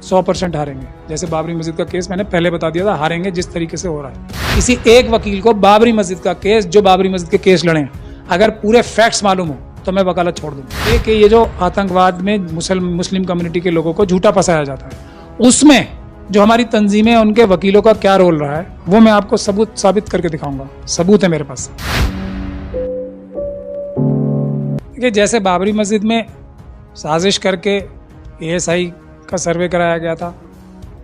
100% हारेंगे। जैसे बाबरी मस्जिद का केस मैंने पहले बता दिया था, हारेंगे जिस तरीके से हो रहा है। किसी एक वकील को बाबरी मस्जिद का केस, जो बाबरी मस्जिद के केस लड़े, अगर पूरे फैक्ट्स मालूम हो तो मैं वकालत छोड़ दूंगा। कि ये जो आतंकवाद में मुस्लिम कम्युनिटी के लोगों को झूठा फंसाया जाता है, उसमें जो हमारी तंजीमें, उनके वकीलों का क्या रोल रहा है, वो मैं आपको सबूत साबित करके दिखाऊंगा। सबूत है मेरे पास। कि जैसे बाबरी मस्जिद में साजिश करके एएसआई का सर्वे कराया गया था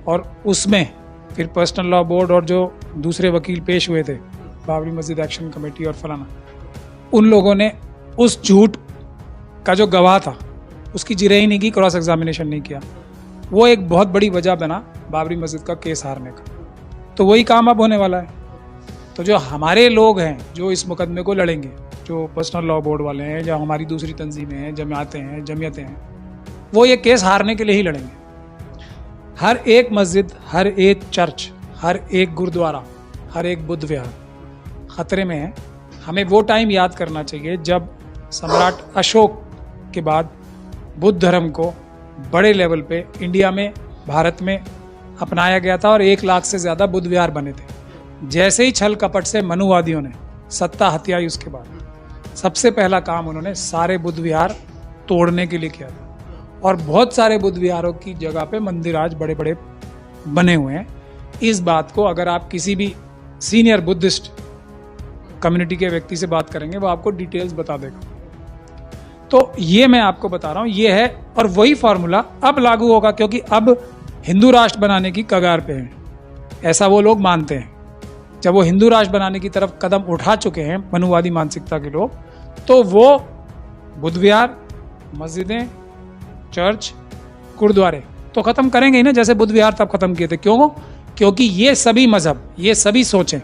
और उसमें फिर पर्सनल लॉ बोर्ड और जो दूसरे वकील पेश हुए थे, बाबरी मस्जिद एक्शन कमेटी और फलाना, उन लोगों ने उस झूठ का जो गवाह था उसकी जिरह नहीं की, क्रॉस एग्जामिनेशन नहीं किया। वो एक बहुत बड़ी वजह बना बाबरी मस्जिद का केस हारने का। तो वही काम अब होने वाला है। तो जो हमारे लोग हैं जो इस मुकदमे को लड़ेंगे, जो पर्सनल लॉ बोर्ड वाले हैं, जो हमारी दूसरी तंजीमें हैं, जमीयतें हैं, वो ये केस हारने के लिए ही लड़ेंगे। हर एक मस्जिद, हर एक चर्च, हर एक गुरुद्वारा, हर एक बुद्ध विहार खतरे में है। हमें वो टाइम याद करना चाहिए जब सम्राट अशोक के बाद बुद्ध धर्म को बड़े लेवल पे इंडिया में, भारत में अपनाया गया था और 1 लाख से ज़्यादा बुद्ध विहार बने थे। जैसे ही छल कपट से मनुवादियों ने सत्ता हथियाई, उसके बाद सबसे पहला काम उन्होंने सारे बुद्ध विहार तोड़ने के लिए किया था। और बहुत सारे बुद्ध विहारों की जगह पे मंदिर आज बड़े बड़े बने हुए हैं। इस बात को अगर आप किसी भी सीनियर बुद्धिस्ट कम्युनिटी के व्यक्ति से बात करेंगे, वो आपको डिटेल्स बता देगा। तो ये मैं आपको बता रहा हूँ, ये है। और वही फॉर्मूला अब लागू होगा, क्योंकि अब हिंदू राष्ट्र बनाने की कगार पे हैं, ऐसा वो लोग मानते हैं। जब वो हिंदू राष्ट्र बनाने की तरफ कदम उठा चुके हैं मनुवादी मानसिकता के लोग, तो वो बुद्ध विहार, मस्जिदें, चर्च, गुरुद्वारे तो खत्म करेंगे ही ना, जैसे बुद्ध विहार तब खत्म किए थे। क्यों? क्योंकि ये सभी मजहब, ये सभी सोचें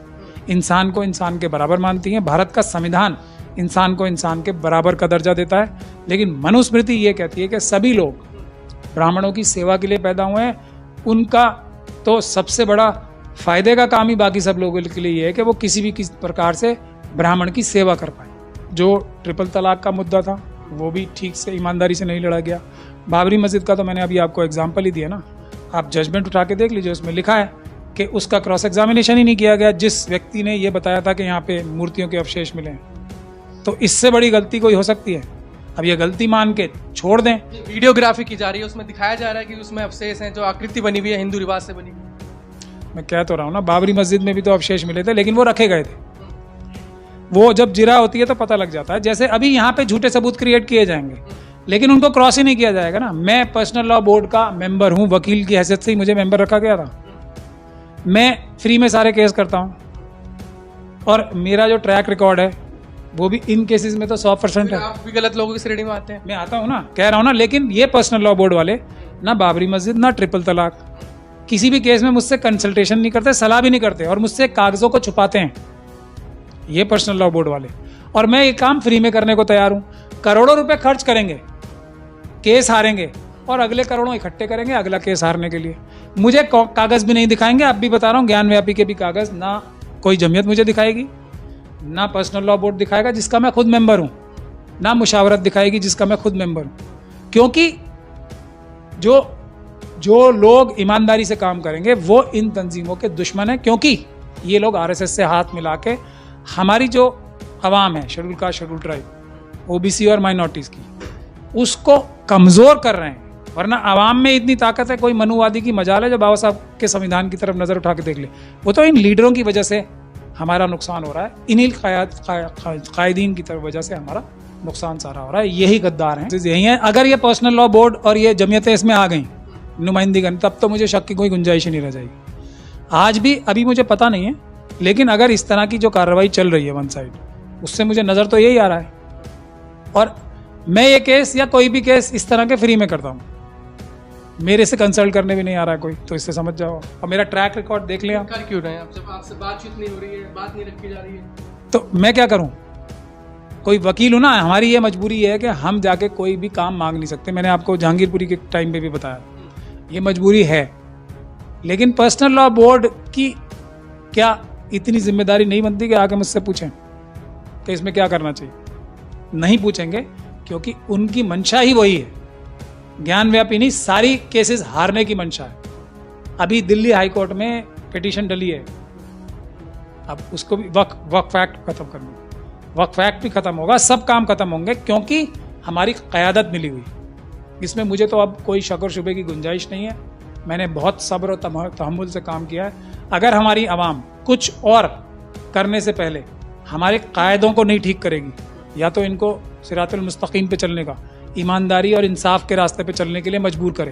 इंसान को इंसान के बराबर मानती हैं। भारत का संविधान इंसान को इंसान के बराबर का दर्जा देता है, लेकिन मनुस्मृति ये कहती है कि सभी लोग ब्राह्मणों की सेवा के लिए पैदा हुए हैं। उनका तो सबसे बड़ा फायदे का काम ही बाकी सब लोगों के लिए ये है कि वो किसी भी प्रकार से ब्राह्मण की सेवा कर पाए। जो ट्रिपल तलाक का मुद्दा था, वो भी ठीक से ईमानदारी से नहीं लड़ा गया। बाबरी मस्जिद का तो मैंने अभी आपको एग्जाम्पल ही दिया ना, आप जजमेंट उठा के देख लीजिए। उसमें लिखा है कि उसका क्रॉस एग्जामिनेशन ही नहीं किया गया, जिस व्यक्ति ने ये बताया था कि यहाँ पे मूर्तियों के अवशेष मिले हैं। तो इससे बड़ी गलती कोई हो सकती है? अब ये गलती मान के छोड़ दें। वीडियोग्राफी की जा रही है, उसमें दिखाया जा रहा है कि उसमें अवशेष हैं, जो आकृति बनी हुई है हिंदू रिवाज से बनी। मैं कह तो रहा हूँ ना, बाबरी मस्जिद में भी तो अवशेष मिले थे, लेकिन वो रखे गए थे। वो जब जिरा होती है तो पता लग जाता है। जैसे अभी यहाँ पे झूठे सबूत क्रिएट किए जाएंगे, लेकिन उनको क्रॉस ही नहीं किया जाएगा ना। मैं पर्सनल लॉ बोर्ड का मेंबर हूँ, वकील की हैसियत से ही मुझे मेंबर रखा गया था। मैं फ्री में सारे केस करता हूँ और मेरा जो ट्रैक रिकॉर्ड है वो भी इन केसेस में तो 100% है। आप भी गलत लोगों की श्रेणी में आते हैं। मैं आता हूँ ना, कह रहा हूँ ना। लेकिन ये पर्सनल लॉ बोर्ड वाले ना बाबरी मस्जिद, ना ट्रिपल तलाक, किसी भी केस में मुझसे कंसल्टेशन नहीं करते, सलाह भी नहीं करते और मुझसे कागजों को छुपाते हैं, ये पर्सनल लॉ बोर्ड वाले। और मैं ये काम फ्री में करने को तैयार हूँ। करोड़ों रुपए खर्च करेंगे, केस हारेंगे और अगले करोड़ों इकट्ठे करेंगे अगला केस हारने के लिए। मुझे कागज भी नहीं दिखाएंगे। अब भी बता रहा हूँ, ज्ञान व्यापी के भी कागज ना कोई जमीयत मुझे दिखाएगी, ना पर्सनल लॉ बोर्ड दिखाएगा जिसका मैं खुद मेंबर हूँ, ना मुशावरत दिखाएगी जिसका मैं खुद मेंबर हूँ। क्योंकि जो लोग ईमानदारी से काम करेंगे वो इन तंजीमों के दुश्मन हैं। क्योंकि ये लोग आरएसएस से हाथ मिला के हमारी जो अवाम है, schedule caste, schedule tribe, OBC और माइनॉरिटीज की, उसको कमजोर कर रहे हैं। वरना अवाम में इतनी ताकत है, कोई मनुवादी की मजाल है जो बाबा साहब के संविधान की तरफ नजर उठा के देख ले। वो तो इन लीडरों की वजह से हमारा नुकसान हो रहा है, इन्हीं कायदीन की तरफ वजह से हमारा नुकसान सारा हो रहा है। यही गद्दार हैं, यही है। अगर ये पर्सनल लॉ बोर्ड और ये जमीयतें इसमें आ गई नुमाइंदगी, तब तो मुझे शक की कोई गुंजाइश ही नहीं रह जाएगी। आज भी अभी मुझे पता नहीं है, लेकिन अगर इस तरह की जो कार्रवाई चल रही है वन साइड, उससे मुझे नजर तो यही आ रहा है। और मैं ये केस या कोई भी केस इस तरह के फ्री में करता हूँ, मेरे से कंसल्ट करने भी नहीं आ रहा है कोई, तो इससे समझ जाओ। और मेरा ट्रैक रिकॉर्ड देख लिया। कर क्यों रहे हैं आप? जब आपसे बातचीत नहीं हो रही है, बात नहीं रखी जा रही है, तो मैं क्या करूं? कोई वकील हूं ना, हमारी ये मजबूरी है कि हम जाके कोई भी काम मांग नहीं सकते। मैंने आपको जहांगीरपुरी के टाइम पे भी बताया, ये मजबूरी है। लेकिन पर्सनल लॉ बोर्ड की क्या इतनी जिम्मेदारी नहीं बनती कि आके मुझसे पूछें कि इसमें क्या करना चाहिए? नहीं पूछेंगे, क्योंकि उनकी मंशा ही वही है। ज्ञान व्यापी नहीं, सारी केसेस हारने की मंशा है। अभी दिल्ली हाई कोर्ट में पिटीशन डली है, अब उसको भी वक्फ एक्ट खत्म करना, वक्फ एक्ट भी खत्म होगा, सब काम खत्म होंगे, क्योंकि हमारी क़यादत मिली हुई। इसमें मुझे तो अब कोई शक और शुबे की गुंजाइश नहीं है। मैंने बहुत सब्र और तहम्मुल से काम किया है। अगर हमारी आवाम कुछ और करने से पहले हमारे कायदों को नहीं ठीक करेगी, या तो इनको सिरातुल मुस्तकीम पे चलने का, ईमानदारी और इंसाफ के रास्ते पे चलने के लिए मजबूर करे,